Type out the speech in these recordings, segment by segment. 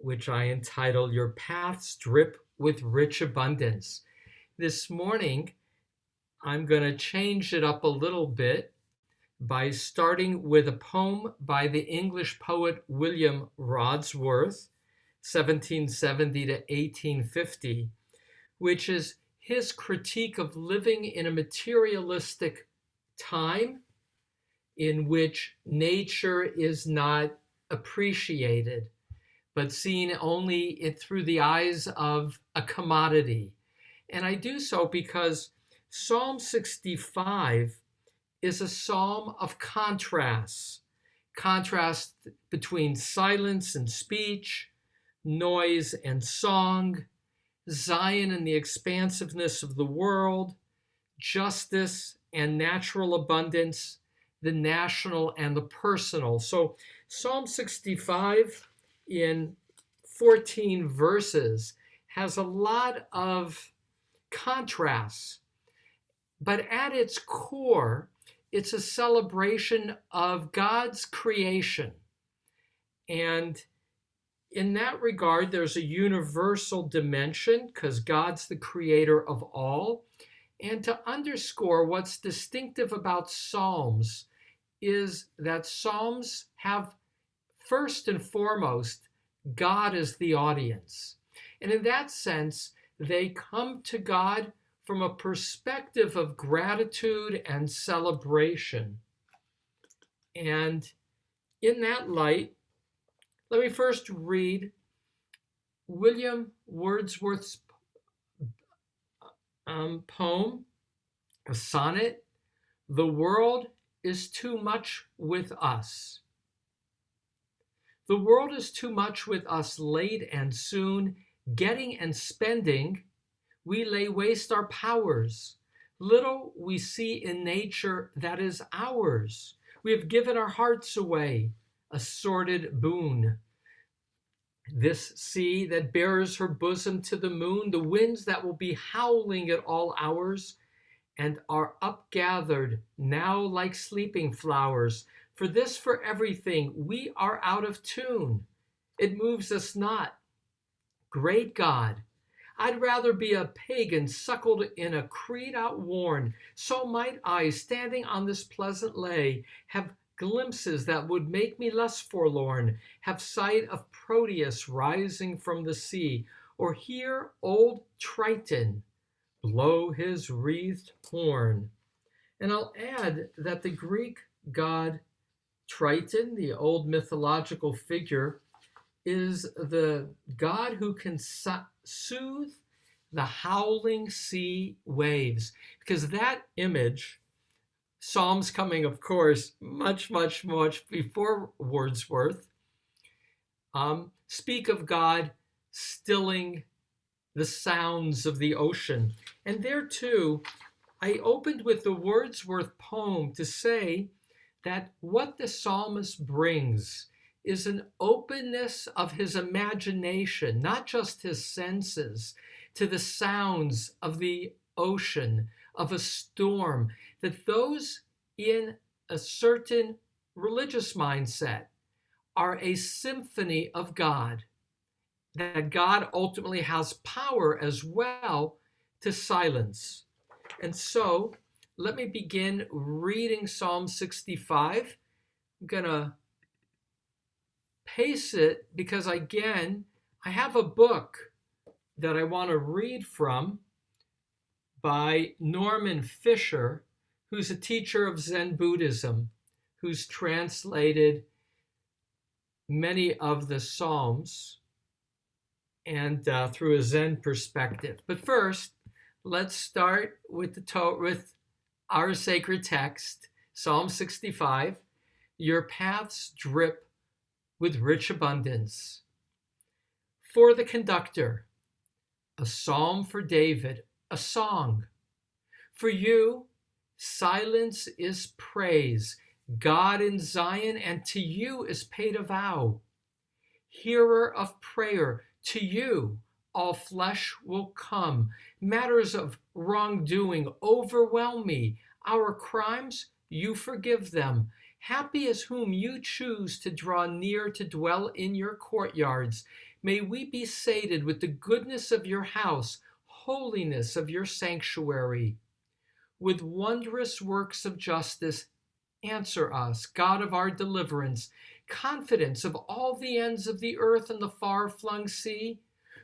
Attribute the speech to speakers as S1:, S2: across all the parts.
S1: which I entitle Your Paths Drip with Rich Abundance. This morning, I'm going to change it up a little bit by starting with a poem by the English poet William Wordsworth, 1770 to 1850, which is his critique of living in a materialistic time in which nature is not appreciated, but seen only through the eyes of a commodity. And I do so because Psalm 65 is a psalm of contrasts, contrast between silence and speech, noise and song, Zion and the expansiveness of the world, justice and natural abundance, the national and the personal. So Psalm 65 in 14 verses has a lot of contrasts, but at its core, it's a celebration of God's creation. And in that regard, there's a universal dimension because God's the creator of all. And to underscore what's distinctive about Psalms is that Psalms have, first and foremost, God as the audience. And in that sense, they come to God from a perspective of gratitude and celebration. And in that light, let me first read William Wordsworth's poem, a sonnet, "The World is Too Much with Us." The world is too much with us late and soon, getting and spending, we lay waste our powers. Little we see in nature that is ours. We have given our hearts away, a sordid boon. This sea that bears her bosom to the moon, the winds that will be howling at all hours, and are upgathered now like sleeping flowers. For this, for everything, we are out of tune. It moves us not. Great God, I'd rather be a pagan suckled in a creed outworn. So might I, standing on this pleasant lay, have glimpses that would make me less forlorn, have sight of Proteus rising from the sea, or hear old Triton blow his wreathed horn. And I'll add that the Greek god Triton, the old mythological figure, is the god who can soothe the howling sea waves. Because that image, Psalms coming, of course, much before Wordsworth, speak of God stilling the sounds of the ocean. And there too, I opened with the Wordsworth poem to say that what the psalmist brings is an openness of his imagination, not just his senses, to the sounds of the ocean, of a storm, that those in a certain religious mindset are a symphony of God, that God ultimately has power as well to silence. And so let me begin reading Psalm 65. I'm going to pace it because, again, I have a book that I want to read from by Norman Fisher, who's a teacher of Zen Buddhism, who's translated many of the Psalms and through a Zen perspective. But first, let's start with with our sacred text, Psalm 65. Your paths drip with rich abundance. For the conductor, a psalm for David, a song. For you, silence is praise, God in Zion, and to you is paid a vow. Hearer of prayer, to you all flesh will come. Matters of wrongdoing overwhelm me. Our crimes, you forgive them. Happy is whom you choose to draw near to dwell in your courtyards. May we be sated with the goodness of your house, holiness of your sanctuary. With wondrous works of justice, answer us, God of our deliverance, confidence of all the ends of the earth and the far-flung sea,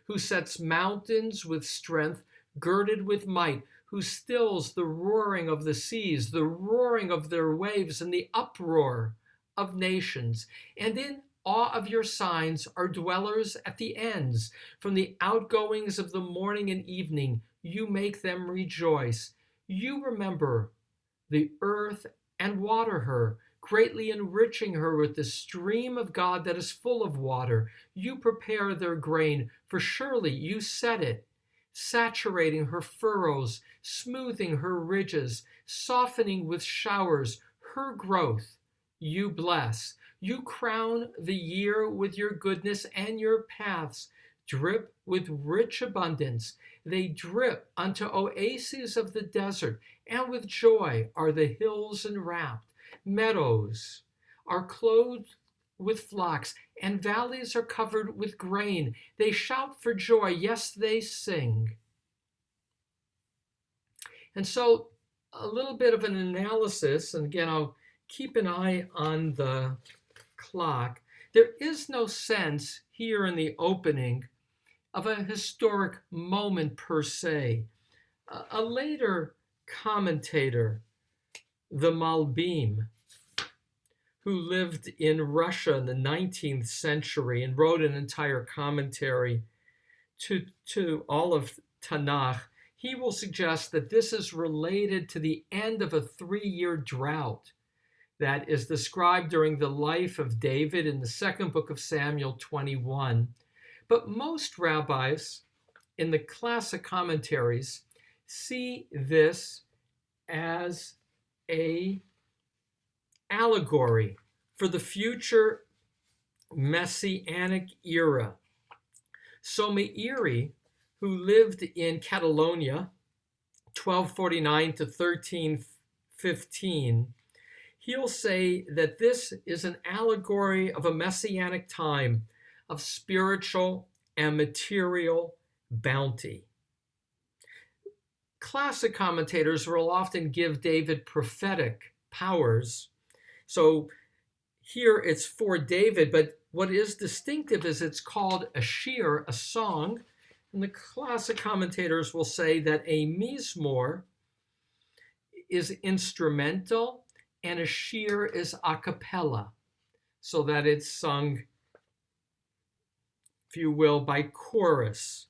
S1: who sets mountains with strength, girded with might, who stills the roaring of the seas, the roaring of their waves, and the uproar of nations. And in awe of your signs are dwellers at the ends. From the outgoings of the morning and evening, you make them rejoice. You remember the earth and water her, greatly enriching her with the stream of God that is full of water. You prepare their grain, for surely you set it, saturating her furrows, smoothing her ridges, softening with showers her growth. You bless. You crown the year with your goodness, and your paths drip with rich abundance. They drip unto oases of the desert, and with joy are the hills enwrapped. Meadows are clothed with flocks, and valleys are covered with grain. They shout for joy, yes, they sing. And so a little bit of an analysis, and again, I'll keep an eye on the clock. There is no sense here in the opening of a historic moment per se. A later commentator, the Malbim, who lived in Russia in the 19th century and wrote an entire commentary to all of Tanakh, he will suggest that this is related to the end of a 3-year drought that is described during the life of David in the second book of Samuel 21. But most rabbis in the classic commentaries see this as an allegory for the future messianic era. So Meiri, who lived in Catalonia 1249 to 1315, he'll say that this is an allegory of a messianic time of spiritual and material bounty. Classic commentators will often give David prophetic powers. So here it's for David, but what is distinctive is it's called a shir, a song. And the classic commentators will say that a mizmor is instrumental and a shir is a cappella, so that it's sung, if you will, by chorus.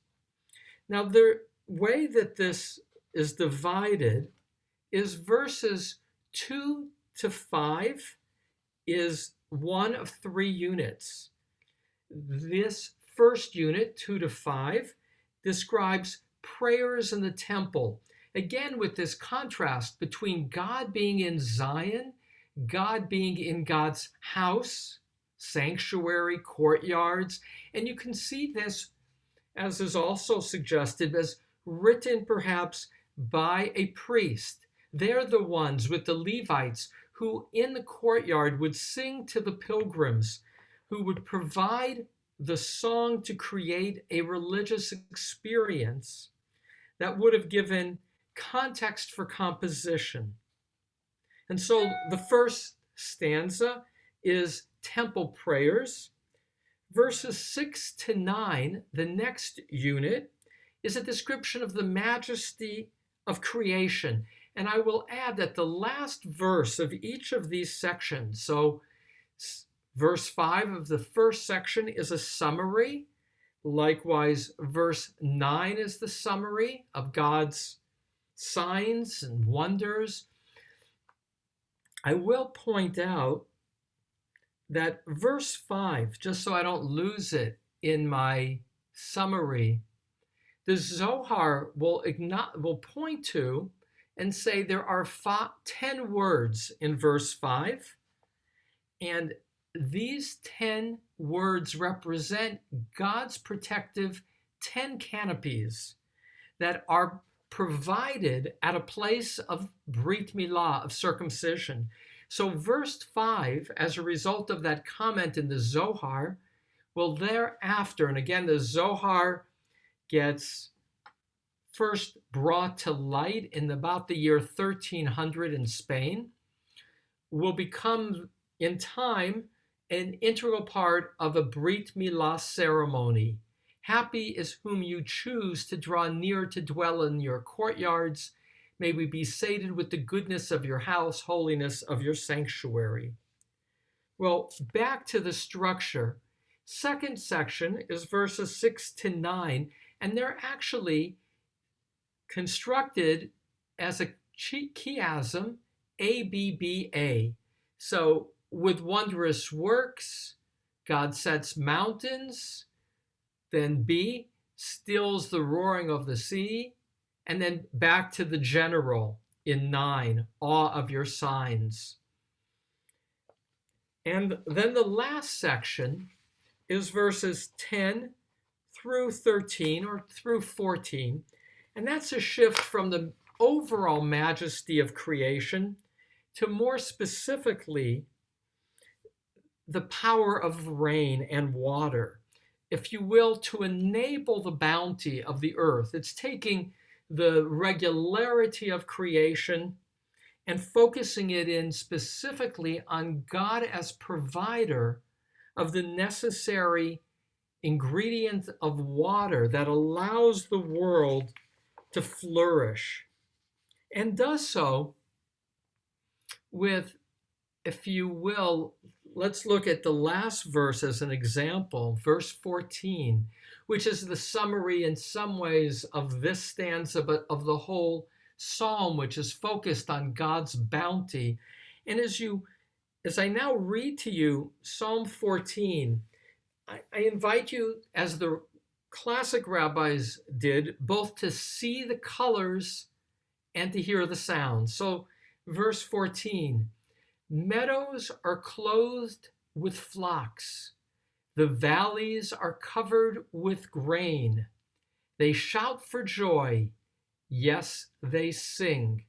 S1: Now, the way that this is divided is verses 2 to 5 is one of 3 units. This first unit, 2 to 5, describes prayers in the temple. Again, with this contrast between God being in Zion, God being in God's house, sanctuary, courtyards. And you can see this, as is also suggested, as written perhaps by a priest. They're the ones with the Levites who in the courtyard would sing to the pilgrims, who would provide the song to create a religious experience that would have given context for composition. And so the first stanza is temple prayers. Verses 6 to 9, the next unit, is a description of the majesty of creation. And I will add that the last verse of each of these sections, so verse 5 of the first section is a summary. Likewise, verse 9 is the summary of God's signs and wonders. I will point out that verse 5, just so I don't lose it in my summary, the Zohar will point to and say there are 10 words in verse 5, and these 10 words represent God's protective 10 canopies that are provided at a place of Brit Milah, of circumcision. So verse 5, as a result of that comment in the Zohar, will thereafter, and again, the Zohar gets first brought to light in about the year 1300 in Spain, will become in time an integral part of a Brit Milah ceremony. Happy is whom you choose to draw near to dwell in your courtyards. May we be sated with the goodness of your house, holiness of your sanctuary. Well, back to the structure. Second section is verses 6 to 9, and they're actually constructed as a chiasm, ABBA. So, with wondrous works, God sets mountains, then B, stills the roaring of the sea, and then back to the general in 9, awe of your signs. And then the last section is verses 10 through 13 or through 14, and that's a shift from the overall majesty of creation to more specifically the power of rain and water, if you will, to enable the bounty of the earth. It's taking the regularity of creation and focusing it in specifically on God as provider of the necessary ingredient of water that allows the world to flourish, and does so with, if you will, let's look at the last verse as an example, verse 14, which is the summary in some ways of this stanza, but of the whole psalm, which is focused on God's bounty. And as I now read to you Psalm 14, I invite you, as the classic rabbis did, both to see the colors and to hear the sounds. So verse 14, meadows are clothed with flocks. The valleys are covered with grain. They shout for joy. Yes, they sing.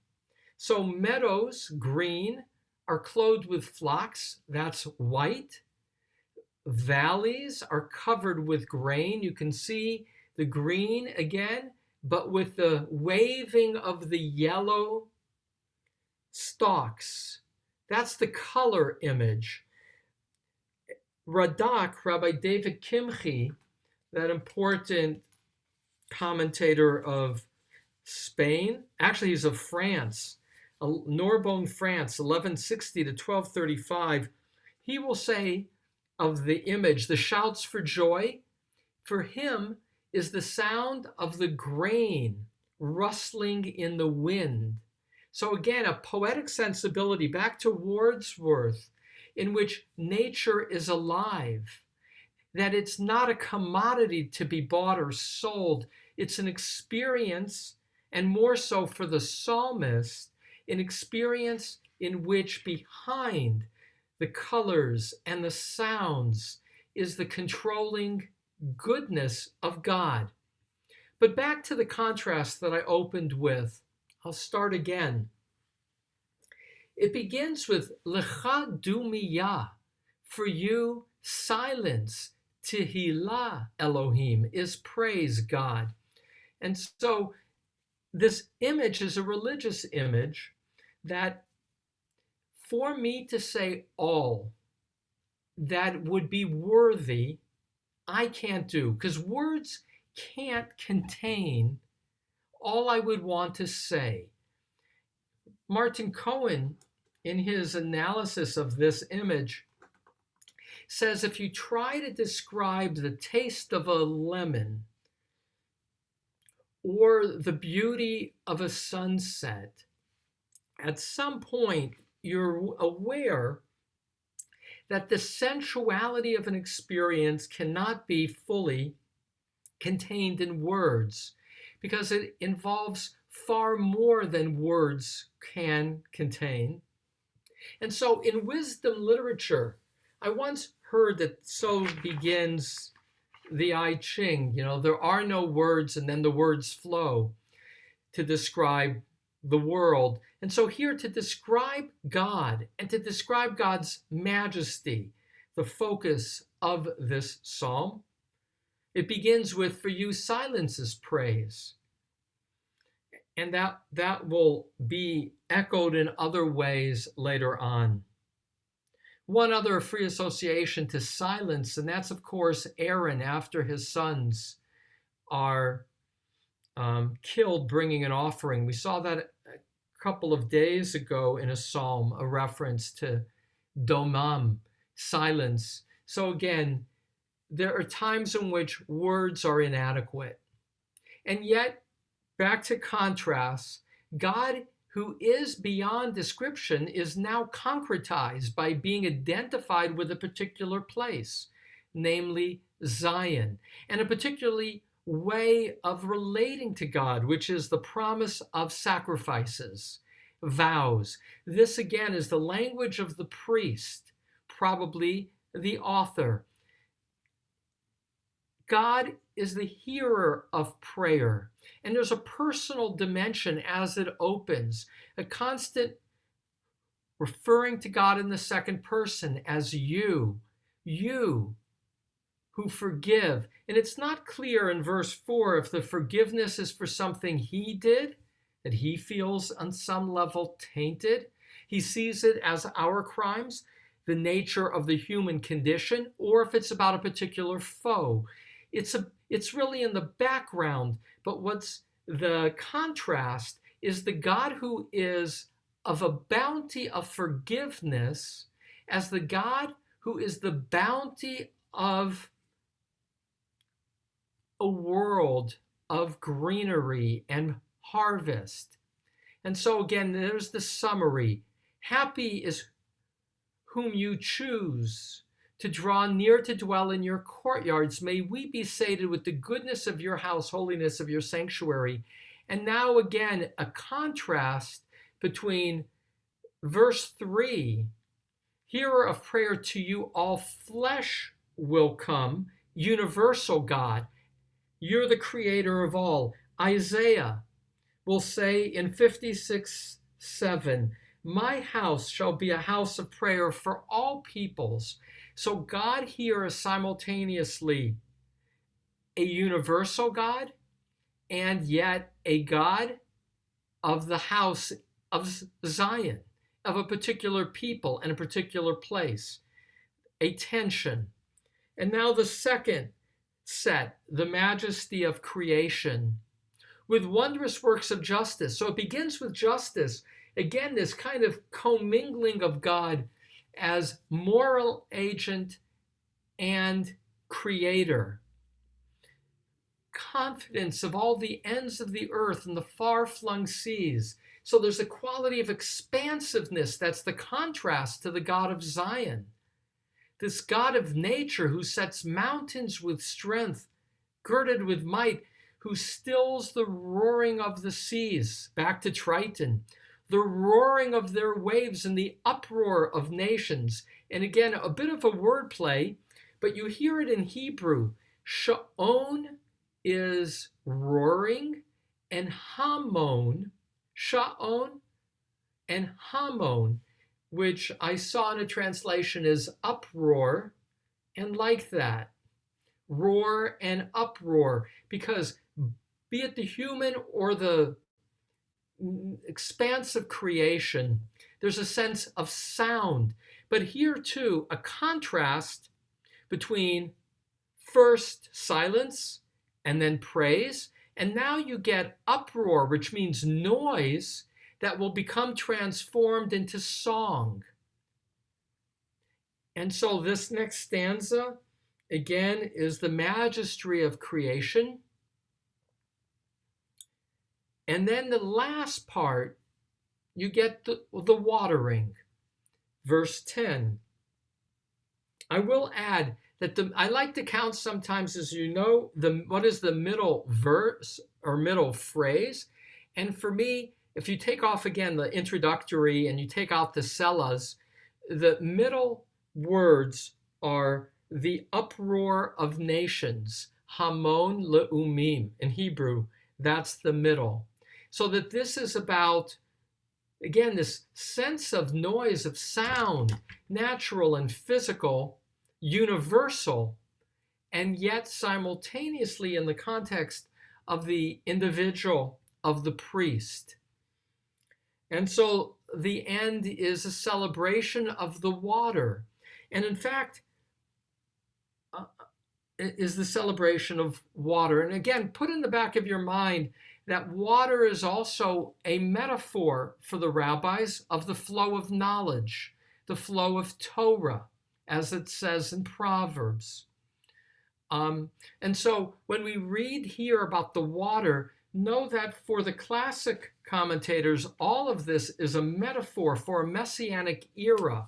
S1: So meadows, green, are clothed with flocks. That's white. Valleys are covered with grain. You can see the green again, but with the waving of the yellow stalks. That's the color image. Radak, Rabbi David Kimchi, that important commentator of Spain, actually he's of France, Narbonne, France, 1160 to 1235, he will say of the image, the shouts for joy, for him is the sound of the grain rustling in the wind. So again, a poetic sensibility, back to Wordsworth, in which nature is alive, that it's not a commodity to be bought or sold. It's an experience, and more so for the psalmist, an experience in which behind the colors and the sounds is the controlling goodness of God. But back to the contrast that I opened with, I'll start again. It begins with Lecha Dumiyah, for you silence, Tehillah Elohim, is praise God. And so this image is a religious image that for me to say all that would be worthy, I can't do, because words can't contain all I would want to say. Martin Cohen, in his analysis of this image, says if you try to describe the taste of a lemon or the beauty of a sunset, at some point you're aware that the sensuality of an experience cannot be fully contained in words, because it involves far more than words can contain. And so in wisdom literature, I once heard that so begins the I Ching, there are no words and then the words flow to describe the world. And so here to describe God and to describe God's majesty, the focus of this psalm, it begins with, "For you silence is praise." And that will be echoed in other ways later on. One other free association to silence, and that's, of course, Aaron after his sons are killed bringing an offering. We saw that a couple of days ago in a psalm, a reference to domam, silence. So again, there are times in which words are inadequate. And yet, back to contrast, God, who is beyond description, is now concretized by being identified with a particular place, namely Zion, and a particularly way of relating to God, which is the promise of sacrifices, vows. This again is the language of the priest, probably the author. God is the hearer of prayer, and there's a personal dimension as it opens, a constant referring to God in the second person as you who forgive. And it's not clear in verse 4 if the forgiveness is for something he did, that he feels on some level tainted. He sees it as our crimes, the nature of the human condition, or if it's about a particular foe. It's really in the background, but what's the contrast is the God who is of a bounty of forgiveness as the God who is the bounty of a world of greenery and harvest. And so again, there's the summary. Happy is whom you choose to draw near to dwell in your courtyards. May we be sated with the goodness of your house, holiness of your sanctuary. And now again, a contrast between verse 3, hearer of prayer, to you all flesh will come, universal God. You're the creator of all. Isaiah will say in 56:7, my house shall be a house of prayer for all peoples. So God here is simultaneously a universal God and yet a God of the house of Zion, of a particular people and a particular place, a tension. And now the second set, the majesty of creation, with wondrous works of justice. So it begins with justice. Again, this kind of commingling of God as moral agent and creator. Confidence of all the ends of the earth and the far-flung seas. So there's a quality of expansiveness that's the contrast to the God of Zion. This God of nature who sets mountains with strength, girded with might, who stills the roaring of the seas, back to Triton, the roaring of their waves and the uproar of nations. And again, a bit of a wordplay, but you hear it in Hebrew. Sha'on is roaring, and Hamon, Sha'on and Hamon, which I saw in a translation as uproar, and like that, roar and uproar, because be it the human or the expanse of creation, there's a sense of sound. But here too, a contrast between first silence and then praise, and now you get uproar, which means noise that will become transformed into song. And so this next stanza, again, is the majesty of creation. And then the last part, you get the watering. Verse 10. I will add that I like to count sometimes, as you know, what is the middle verse or middle phrase. And for me, if you take off again the introductory and you take out the sellas, the middle words are the uproar of nations, hamon le'umim. In Hebrew, that's the middle. So that this is about, again, this sense of noise, of sound, natural and physical, universal, and yet simultaneously in the context of the individual, of the priest. And so the end is a celebration of the water. And in fact, is the celebration of water. And again, put in the back of your mind that water is also a metaphor for the rabbis of the flow of knowledge, the flow of Torah, as it says in Proverbs. And so when we read here about the water, know that for the classic commentators, all of this is a metaphor for a messianic era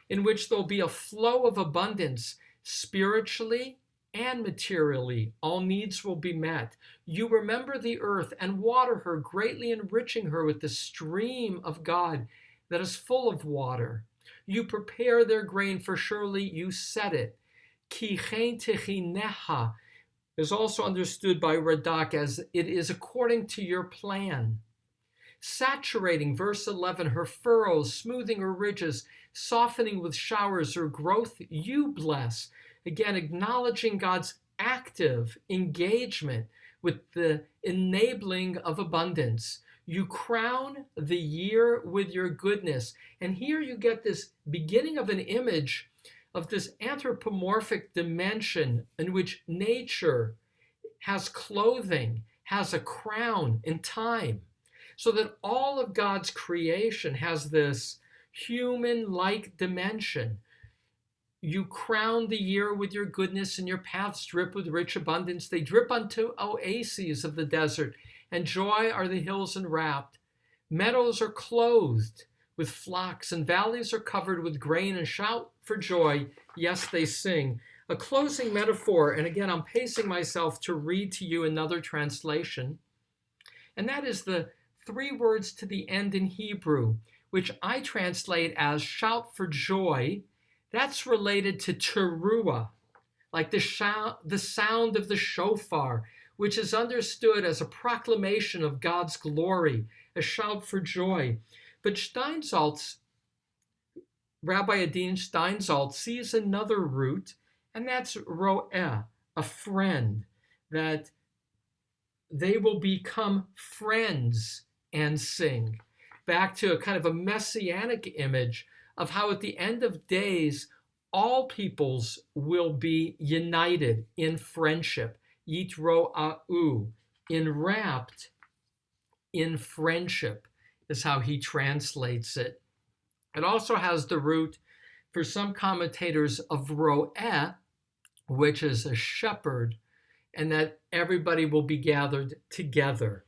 S1: in which there'll be a flow of abundance spiritually and materially. All needs will be met. You remember the earth and water her, greatly enriching her with the stream of God that is full of water. You prepare their grain, for surely you set it. Ki chen techineha is also understood by Radak as it is according to your plan. Saturating, verse 11, her furrows, smoothing her ridges, softening with showers her growth, you bless. Again, acknowledging God's active engagement with the enabling of abundance. You crown the year with your goodness. And here you get this beginning of an image of this anthropomorphic dimension in which nature has clothing, has a crown in time, so that all of God's creation has this human-like dimension. You crown the year with your goodness, and your paths drip with rich abundance. They drip unto oases of the desert, and joy are the hills enwrapped. Meadows are clothed with flocks, and valleys are covered with grain, and shout for joy. Yes, they sing. A closing metaphor, and again, I'm pacing myself to read to you another translation, and that is the 3 words to the end in Hebrew, which I translate as shout for joy. That's related to teruah, like the sound of the shofar, which is understood as a proclamation of God's glory, a shout for joy. But Steinsaltz, Rabbi Adin Steinsaltz, sees another root, and that's ro'eh, a friend, that they will become friends and sing. Back to a kind of a messianic image of how at the end of days, all peoples will be united in friendship, yitro'ahu, enwrapped in friendship is how he translates it. It also has the root, for some commentators, of ro'eh, which is a shepherd, and that everybody will be gathered together.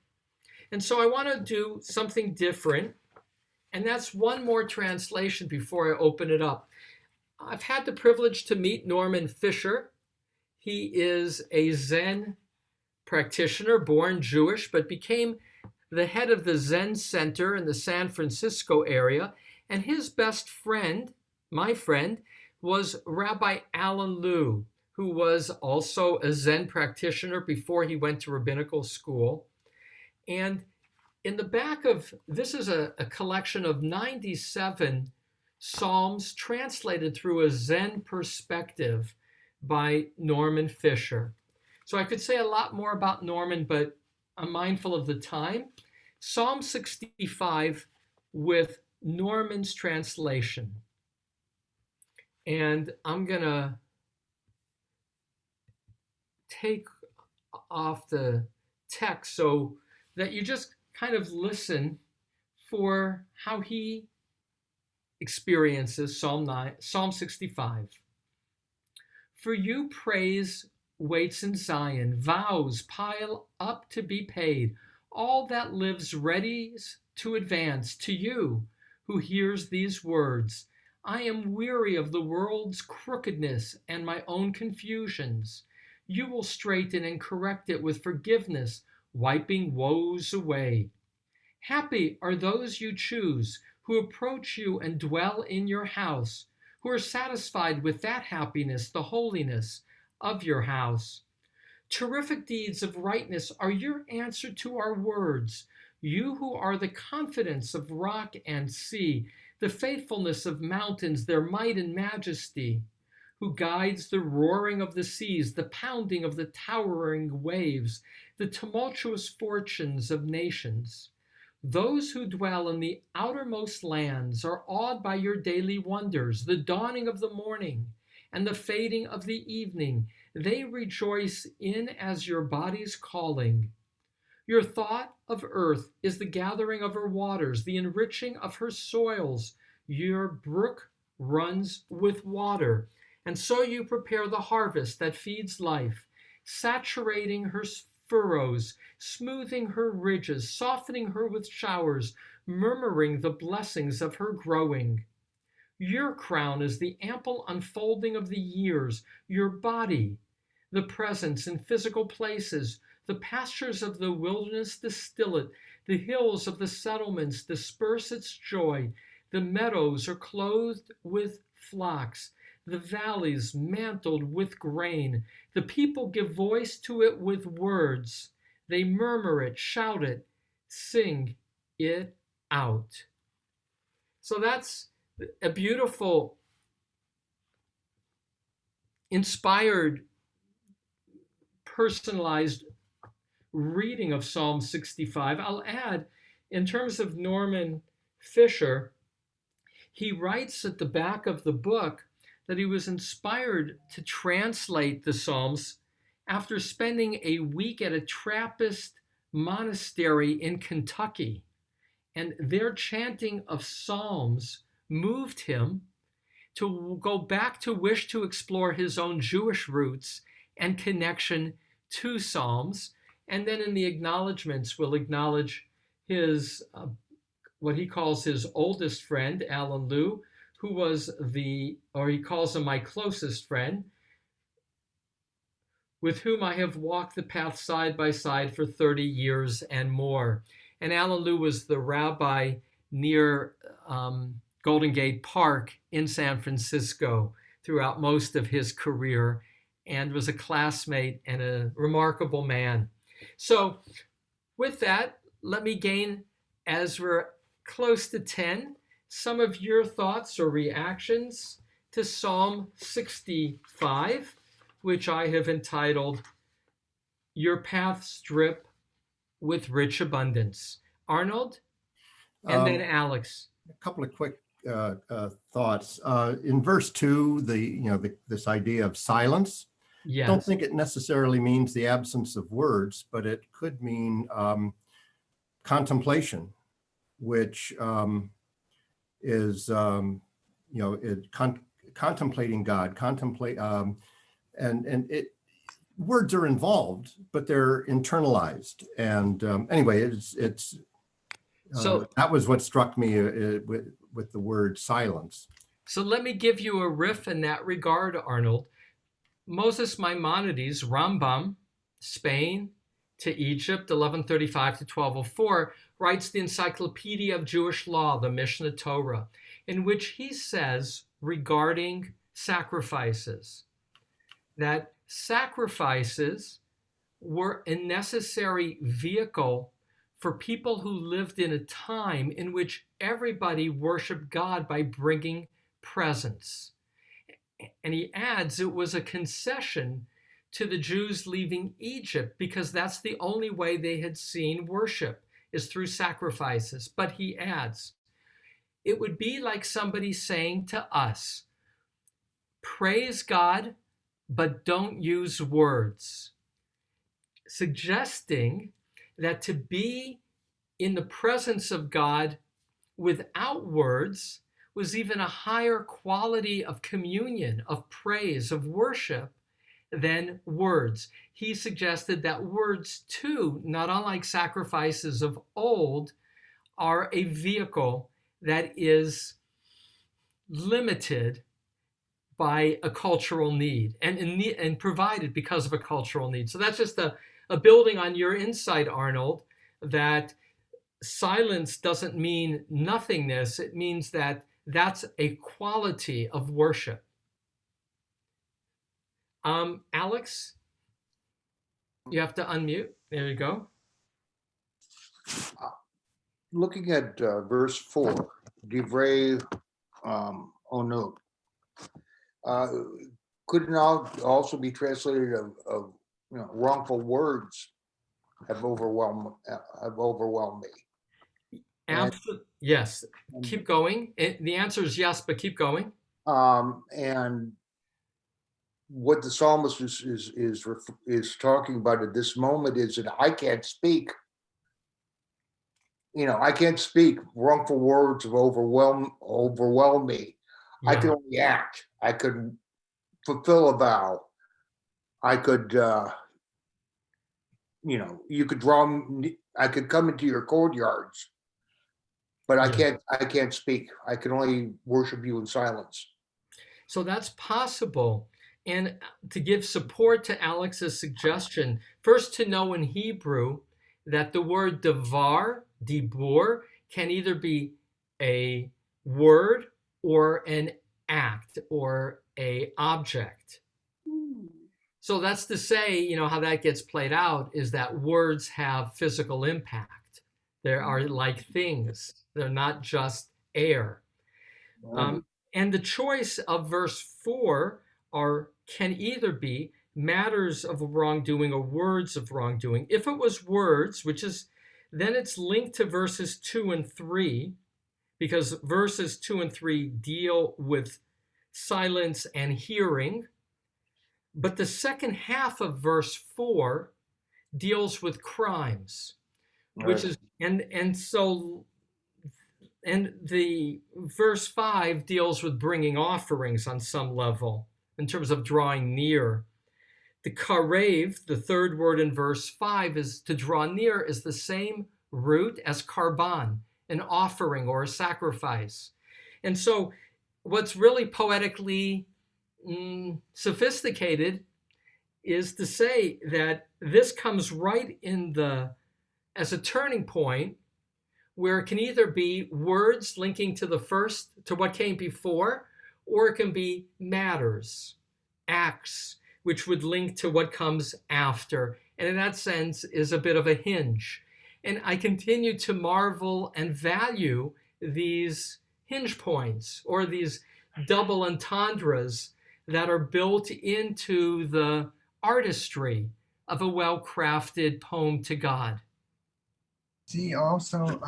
S1: And so I want to do something different, and that's one more translation before I open it up. I've had the privilege to meet Norman Fisher. He is a Zen practitioner, born Jewish, but became the head of the Zen Center in the San Francisco area. And his best friend, my friend, was Rabbi Alan Liu, who was also a Zen practitioner before he went to rabbinical school. And in the back of, this is a collection of 97 Psalms translated through a Zen perspective by Norman Fisher. So I could say a lot more about Norman, but I'm mindful of the time. Psalm 65 with Norman's translation. And I'm going to take off the text so that you just kind of listen for how he experiences Psalm 65. For you praise waits in Zion, vows pile up to be paid. All that lives readies to advance to you who hears these words. I am weary of the world's crookedness and my own confusions. You will straighten and correct it with forgiveness, wiping woes away. Happy are those you choose who approach you and dwell in your house, who are satisfied with that happiness, the holiness of your house. Terrific deeds of rightness are your answer to our words. You who are the confidence of rock and sea, the faithfulness of mountains, their might and majesty, who guides the roaring of the seas, the pounding of the towering waves, the tumultuous fortunes of nations. Those who dwell in the outermost lands are awed by your daily wonders, the dawning of the morning and the fading of the evening. They rejoice in as your body's calling. Your thought of earth is the gathering of her waters, the enriching of her soils. Your brook runs with water, and so you prepare the harvest that feeds life, saturating her furrows, smoothing her ridges, softening her with showers, murmuring the blessings of her growing. Your crown is the ample unfolding of the years, your body, the presence in physical places, the pastures of the wilderness distill it, the hills of the settlements disperse its joy, the meadows are clothed with flocks, the valleys mantled with grain. The people give voice to it with words. They murmur it, shout it, sing it out. So that's a beautiful, inspired, personalized reading of Psalm 65. I'll add, in terms of Norman Fisher, he writes at the back of the book that he was inspired to translate the Psalms after spending a week at a Trappist monastery in Kentucky. And their chanting of Psalms moved him to go back to wish to explore his own Jewish roots and connection to Psalms. And then in the acknowledgments, we'll acknowledge his, what he calls his oldest friend, Alan Liu, who was he calls him my closest friend, with whom I have walked the path side by side for 30 years and more. And Alan Liu was the rabbi near Golden Gate Park in San Francisco throughout most of his career, and was a classmate and a remarkable man. So with that, let me gain, as we're close to 10, some of your thoughts or reactions to Psalm 65, which I have entitled, Your Paths Drip with Rich Abundance. Arnold, and then Alex.
S2: A couple of quick thoughts. In verse 2, this idea of silence.
S1: Yes.
S2: I don't think it necessarily means the absence of words, but it could mean contemplation, which is contemplating God, and it words are involved, but they're internalized. And anyway, it's so that was what struck me with the word silence.
S1: So let me give you a riff in that regard, Arnold. Moses Maimonides, Rambam, Spain to Egypt, 1135 to 1204, writes the Encyclopedia of Jewish Law, the Mishnah Torah, in which he says regarding sacrifices, that sacrifices were a necessary vehicle for people who lived in a time in which everybody worshiped God by bringing presents. And he adds it was a concession to the Jews leaving Egypt because that's the only way they had seen worship is through sacrifices. But he adds, it would be like somebody saying to us, praise God, but don't use words, suggesting that to be in the presence of God without words was even a higher quality of communion, of praise, of worship than words. He suggested that words too, not unlike sacrifices of old, are a vehicle that is limited by a cultural need and provided because of a cultural need. So that's just a building on your insight, Arnold, that silence doesn't mean nothingness. It means that that's a quality of worship. Alex, you have to unmute. There you go.
S3: looking at verse 4, divrei onu, could it also be translated of wrongful words have overwhelmed me?
S1: Absolutely. Yes. Keep going. The answer is yes, but keep going.
S3: And what the psalmist is talking about at this moment is that I can't speak. I can't speak. Wrongful words of overwhelm me. I
S1: Yeah.
S3: can only act. I could fulfill a vow. I could, you could draw. I could come into your courtyards, but I
S1: Yeah.
S3: can't speak. I can only worship you in silence.
S1: So that's possible. And to give support to Alex's suggestion, first to know in Hebrew that the word devar, dibur, can either be a word or an act or a object. So that's to say, how that gets played out is that words have physical impact. They are like things. They're not just air. And the choice of verse 4 can either be matters of wrongdoing or words of wrongdoing. If it was words, then it's linked to verses 2 and 3, because verses 2 and 3 deal with silence and hearing. But the second half of verse 4 deals with crimes, which is, and the verse 5 deals with bringing offerings on some level in terms of drawing near. The karev, the third word in verse 5, is to draw near, is the same root as karban, an offering or a sacrifice. And so what's really poetically sophisticated is to say that this comes right as a turning point where it can either be words linking to what came before, or it can be matters, acts, which would link to what comes after. And in that sense is a bit of a hinge. And I continue to marvel and value these hinge points or these double entendres that are built into the artistry of a well-crafted poem to God.
S4: See also,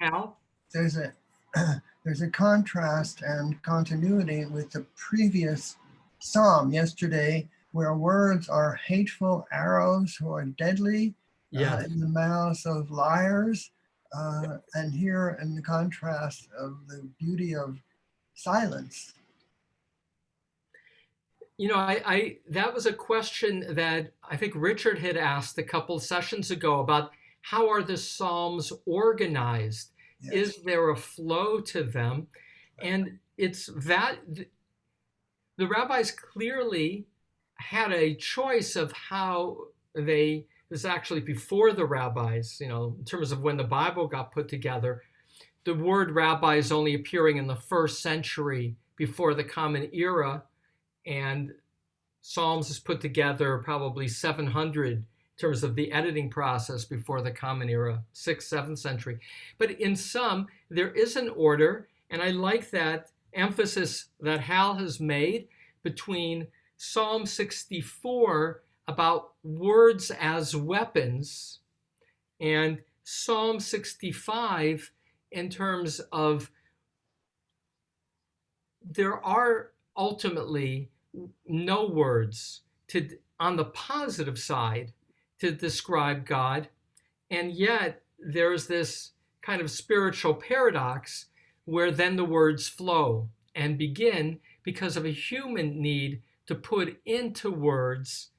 S1: Hal?
S4: there's a contrast and continuity with the previous psalm yesterday, where words are hateful arrows who are deadly in the mouths of liars, and here in the contrast of the beauty of silence.
S1: That was a question that I think Richard had asked a couple sessions ago about how are the Psalms organized? Yes. Is there a flow to them? And it's that the rabbis clearly had a choice of how this is actually before the rabbis, in terms of when the Bible got put together. The word rabbi is only appearing in the 1st century before the Common Era, and Psalms is put together probably 700 in terms of the editing process before the Common Era, 6th, 7th century. But in some, there is an order, and I like that emphasis that Hal has made between Psalm 64 about words as weapons and Psalm 65 in terms of there are ultimately no words on the positive side to describe God, and yet there's this kind of spiritual paradox where then the words flow and begin because of a human need to put into words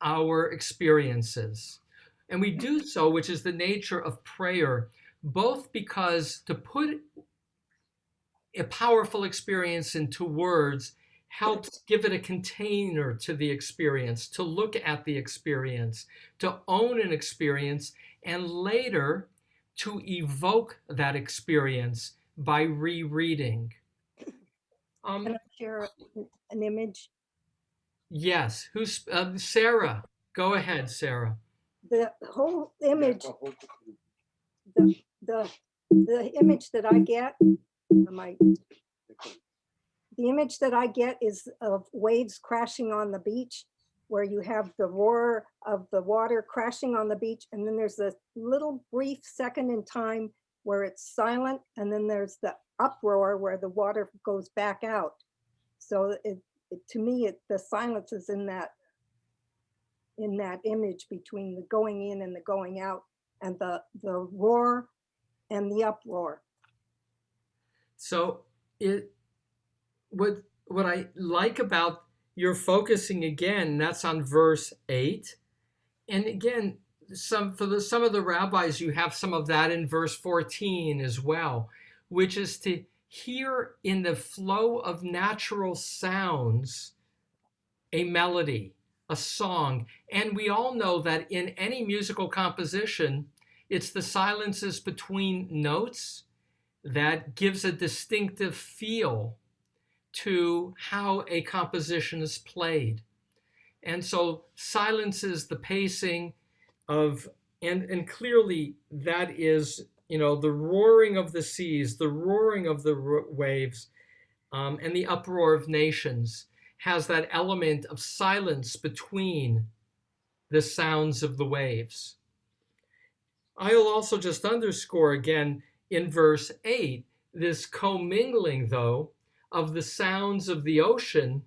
S1: our experiences. And we do so, which is the nature of prayer, both because to put a powerful experience into words helps give it a container to the experience, to look at the experience, to own an experience, and later to evoke that experience by rereading.
S5: Can I share an image?
S1: Yes. Who's Sarah? Go ahead, Sarah.
S5: The whole image, the the image that I get, the image that I get is of waves crashing on the beach, where you have the roar of the water crashing on the beach, and then there's a little brief second in time where it's silent, and then there's the uproar where the water goes back out. So to me, the silence is in that image between the going in and the going out, and the roar and the uproar.
S1: So what I like about your focusing again, that's on verse 8. And again, some of the rabbis, you have some of that in verse 14 as well, which is to hear in the flow of natural sounds a melody, a song. And we all know that in any musical composition, it's the silences between notes that gives a distinctive feel to how a composition is played. And so silence is the pacing of, and clearly that is, the roaring of the seas, the roaring of the waves, and the uproar of nations has that element of silence between the sounds of the waves. I'll also just underscore again in verse 8, this commingling, though, of the sounds of the ocean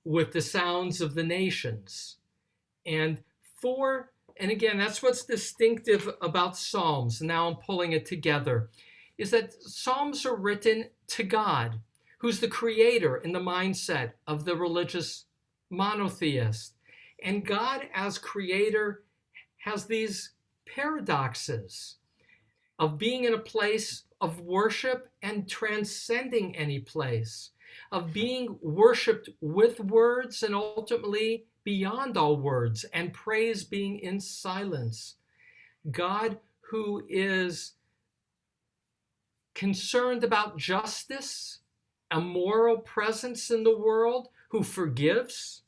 S1: with the sounds of the nations. And again, that's what's distinctive about Psalms. Now I'm pulling it together, is that Psalms are written to God, who's the creator in the mindset of the religious monotheist. And God as creator has these paradoxes of being in a place of worship and transcending any place, of being worshiped with words and ultimately beyond all words, and praise being in silence. God who is concerned about justice, a moral presence in the world, who forgives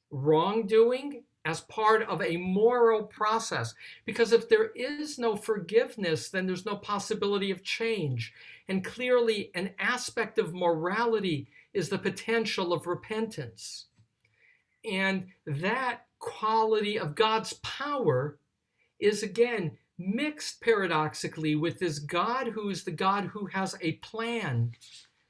S1: wrongdoing as part of a moral process. Because if there is no forgiveness, then there's no possibility of change. And clearly, an aspect of morality is the potential of repentance. And that quality of God's power is again mixed paradoxically with this God who is the God who has a plan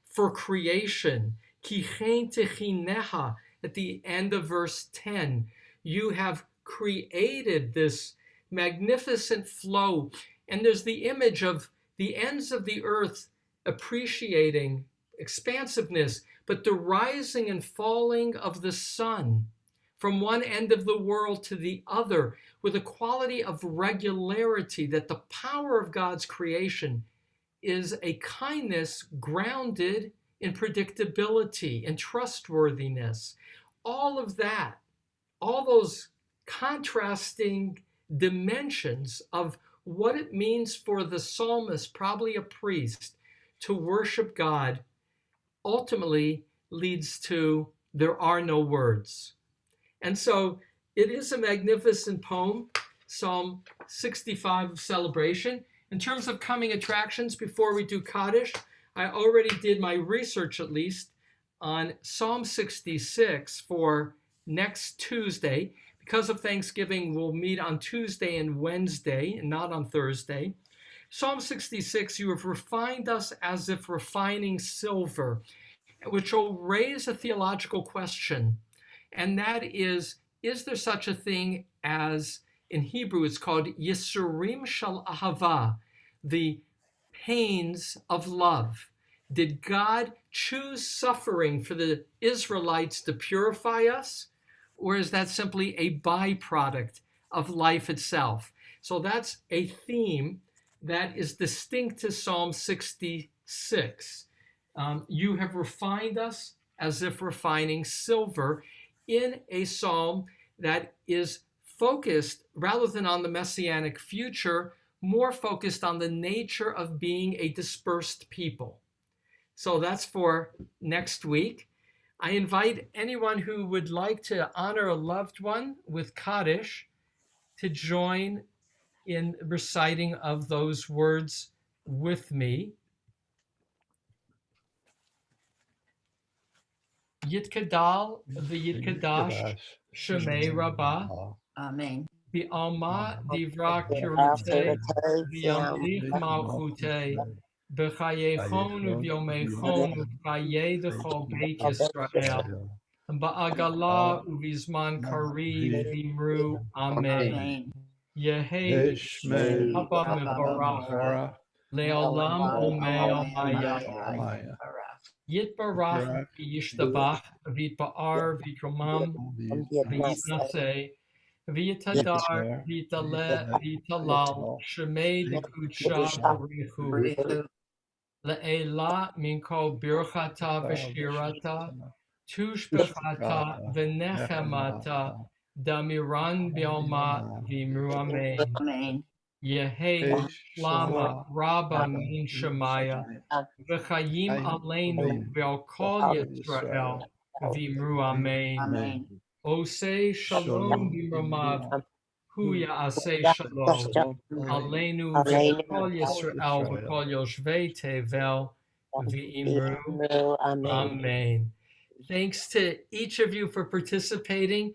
S1: for creation. Ki chen techineha, at the end of verse 10, you have created this magnificent flow. And there's the image of the ends of the earth appreciating expansiveness, but the rising and falling of the sun from one end of the world to the other with a quality of regularity, that the power of God's creation is a kindness grounded in predictability and trustworthiness. All of that, all those contrasting dimensions of what it means for the psalmist, probably a priest, to worship God, ultimately leads to there are no words. And so it is a magnificent poem, Psalm 65 of celebration. In terms of coming attractions, before we do Kaddish, I already did my research, at least, on Psalm 66 for next Tuesday. Because of Thanksgiving, we'll meet on Tuesday and Wednesday, and not on Thursday. Psalm 66, you have refined us as if refining silver, which will raise a theological question. And that is there such a thing as, in Hebrew, it's called Yisurim Shel Ahava, the pains of love. Did God choose suffering for the Israelites to purify us? Or is that simply a byproduct of life itself? So that's a theme that is distinct to Psalm 66. You have refined us as if refining silver, in a psalm that is focused, rather than on the messianic future, more focused on the nature of being a dispersed people. So that's for next week. I invite anyone who would like to honor a loved one with Kaddish to join in reciting of those words with me. Yitkadal v'yitkadash shemei rabbah.
S6: Amen.
S1: Bi'alma divra kirutei v'yamlich malchutei. B'chayechon u'vyomechon u'chayei d'chol beit Yisrael. Ba'agala u'vizman kariv v'imru amen.
S6: Amen.
S1: Yehi
S7: Shmei
S1: Abba
S7: Abba
S1: mevorach
S7: Mevorach
S1: le'olam omei
S7: Olam
S1: omaya.
S7: Omaya.
S1: Yitbarach v'yishtabach v'yitba'ar v'yitromam v'yitnaseh v'yitadar v'yitaleh v'yitalal shemei d'kudsha b'richu le'ela min kol birchata v'shirata tushbechata v'nechemata damiran bi'alma v'imru amen.
S6: Amen.
S1: Yehi Shlama Rabba Min Shemaya V'chayim Aleinu Ve'al Kol Yisrael V'imru Amen.
S6: Amen.
S1: Osei Shalom B'Ramav Hu Ya'aseh Shalom Aleinu Ve'al Kol Yisrael V'Kol Yoshvei Tevel V'imru Amen. Thanks to each of you for participating.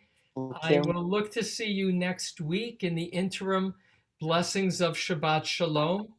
S1: I will look to see you next week. In the interim, blessings of Shabbat Shalom.